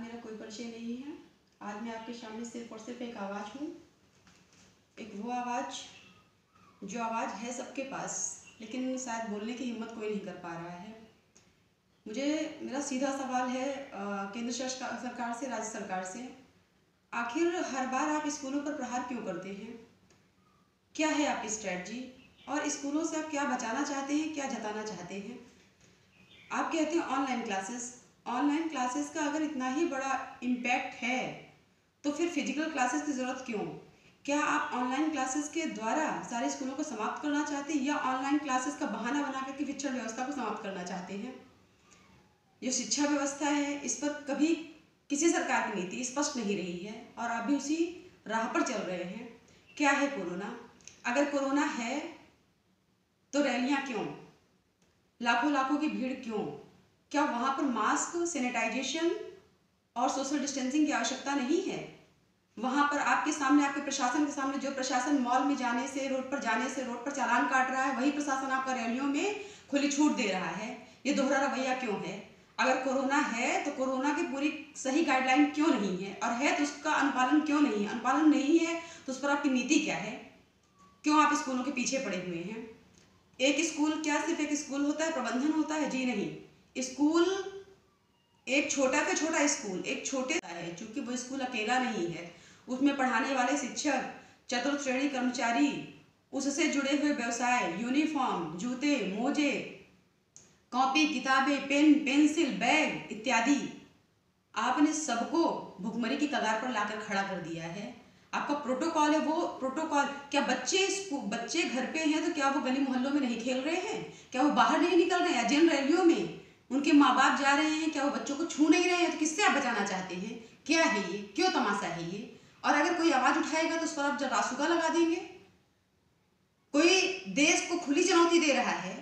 मेरा कोई परिचय नहीं है। आज मैं आपके सामने सिर्फ और सिर्फ एक आवाज़ हूँ, एक वो आवाज़ जो आवाज़ है सबके पास, लेकिन शायद बोलने की हिम्मत कोई नहीं कर पा रहा है। मेरा सीधा सवाल है केंद्र सरकार से, राज्य सरकार से, आखिर हर बार आप स्कूलों पर प्रहार क्यों करते हैं? क्या है आपकी स्ट्रेटजी और स्कूलों से आप क्या बचाना चाहते हैं, क्या जताना चाहते हैं? आप कहते हैं ऑनलाइन क्लासेस का अगर इतना ही बड़ा इम्पैक्ट है तो फिर फिजिकल क्लासेस की ज़रूरत क्यों? क्या आप ऑनलाइन क्लासेस के द्वारा सारे स्कूलों को समाप्त करना चाहते हैं या ऑनलाइन क्लासेस का बहाना बना करके शिक्षण व्यवस्था को समाप्त करना चाहते हैं? जो शिक्षा व्यवस्था है, इस पर कभी किसी सरकार की नीति स्पष्ट नहीं रही है और आप भी उसी राह पर चल रहे हैं। क्या है कोरोना? अगर कोरोना है तो रैलियां क्यों, लाखों की भीड़ क्यों? क्या वहां पर मास्क, सैनिटाइजेशन और सोशल डिस्टेंसिंग की आवश्यकता नहीं है? वहां पर आपके सामने, आपके प्रशासन के सामने, जो प्रशासन मॉल में जाने से, रोड पर चालान काट रहा है, वही प्रशासन आपका रैलियों में खुली छूट दे रहा है। ये दोहरा रवैया क्यों है? अगर कोरोना है तो कोरोना की पूरी सही गाइडलाइन क्यों नहीं है, और है तो उसका अनुपालन क्यों नहीं है? अनुपालन नहीं है तो उस पर आपकी नीति क्या है? क्यों आप स्कूलों के पीछे पड़े हुए हैं? एक स्कूल क्या सिर्फ एक स्कूल होता है, प्रबंधन होता है? जी नहीं। स्कूल एक छोटा से छोटा स्कूल एक छोटे है, चूंकि वो स्कूल अकेला नहीं है, उसमें पढ़ाने वाले शिक्षक, चतुर्थ श्रेणी कर्मचारी, उससे जुड़े हुए व्यवसाय, यूनिफॉर्म, जूते, मोजे, कॉपी, किताबें, पेन, पेंसिल, बैग इत्यादि, आपने सबको भुखमरी की कगार पर लाकर खड़ा कर दिया है। आपका प्रोटोकॉल है, वो प्रोटोकॉल क्या बच्चे घर पे हैं तो क्या वो गली मोहल्लों में नहीं खेल रहे हैं? क्या वो बाहर नहीं निकल रहे हैं? जिन रैलियों में उनके माँ बाप जा रहे हैं, क्या वो बच्चों को छू नहीं रहे हैं? तो किससे आप बचाना चाहते हैं? क्या है ये? क्यों तमाशा है ये? और अगर कोई आवाज उठाएगा तो उस पर आप रासुका लगा देंगे। कोई देश को खुली चुनौती दे रहा है,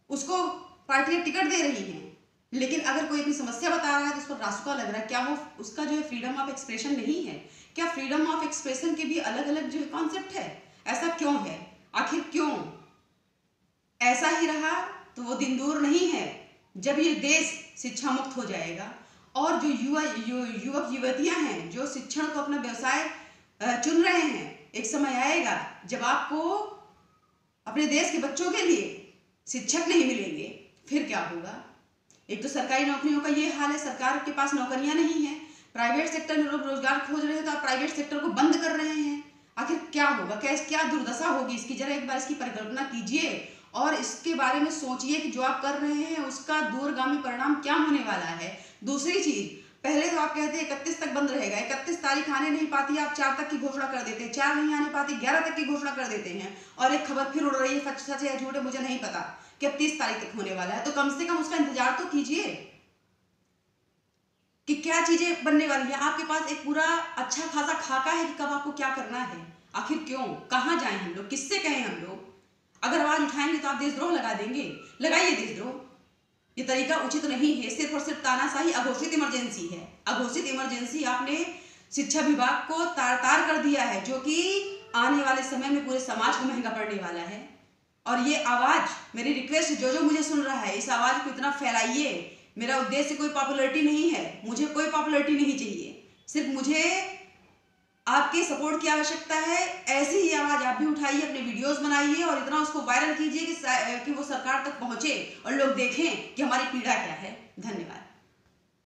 उसको पार्टियां टिकट दे रही हैं, लेकिन अगर कोई अपनी समस्या बता रहा है तो उस पर रासुका लग रहा है। क्या वो उसका जो है फ्रीडम ऑफ एक्सप्रेशन नहीं है? क्या फ्रीडम ऑफ एक्सप्रेशन के भी अलग अलग जो कॉन्सेप्ट है? ऐसा क्यों है? आखिर क्यों? ऐसा ही रहा तो वो दिन दूर नहीं है जब ये देश शिक्षा मुक्त हो जाएगा और जो युवक युवतियां हैं जो शिक्षण को अपना व्यवसाय चुन रहे हैं, एक समय आएगा जब आपको अपने देश के बच्चों के लिए शिक्षक नहीं मिलेंगे। फिर क्या होगा? एक तो सरकारी नौकरियों का ये हाल है, सरकार के पास नौकरियां नहीं है, प्राइवेट सेक्टर में लोग रोजगार खोज रहे हैं तो आप प्राइवेट सेक्टर को बंद कर रहे हैं। आखिर क्या होगा? क्या दुर्दशा होगी इसकी? जरा एक बार इसकी परिकल्पना कीजिए और इसके बारे में सोचिए कि जो आप कर रहे हैं उसका दूरगामी परिणाम क्या होने वाला है। दूसरी चीज, पहले तो आप कहते हैं 31 तक बंद रहेगा, 31 तारीख आने नहीं पाती, आप 4 तक की घोषणा कर देते हैं, 4 नहीं आने पाती 11 तक की घोषणा कर देते हैं, और एक खबर फिर उड़ रही है, सच है झूठ है मुझे नहीं पता, कि अब 30 तारीख तक होने वाला है। तो कम से कम उसका इंतजार तो कीजिए कि क्या चीजें बनने वाली है। आपके पास एक पूरा अच्छा खासा खाका है कि कब आपको क्या करना है। आखिर क्यों? कहाँ जाएं हम लोग? किससे कहें हम लोग? अगर आवाज उठाएंगे तो आप देशद्रोह लगा देंगे, लगाइए देशद्रोह। ये तरीका उचित नहीं है। सिर्फ और सिर्फ तानाशाही अघोषित इमरजेंसी है। अघोषित इमरजेंसी आपने शिक्षा विभाग को तार कर दिया है, जो कि आने वाले समय में पूरे समाज को महंगा पड़ने वाला है। और ये आवाज, मेरी रिक्वेस्ट, जो मुझे सुन रहा है, इस आवाज को इतना फैलाइए। मेरा उद्देश्य कोई पॉपुलैरिटी नहीं है, मुझे कोई पॉपुलैरिटी नहीं चाहिए, सिर्फ मुझे आपके सपोर्ट की आवश्यकता है। ऐसी ही आवाज आप भी उठाइए, अपने वीडियोस बनाइए और इतना उसको वायरल कीजिए कि वो सरकार तक पहुंचे और लोग देखें कि हमारी पीड़ा क्या है। धन्यवाद।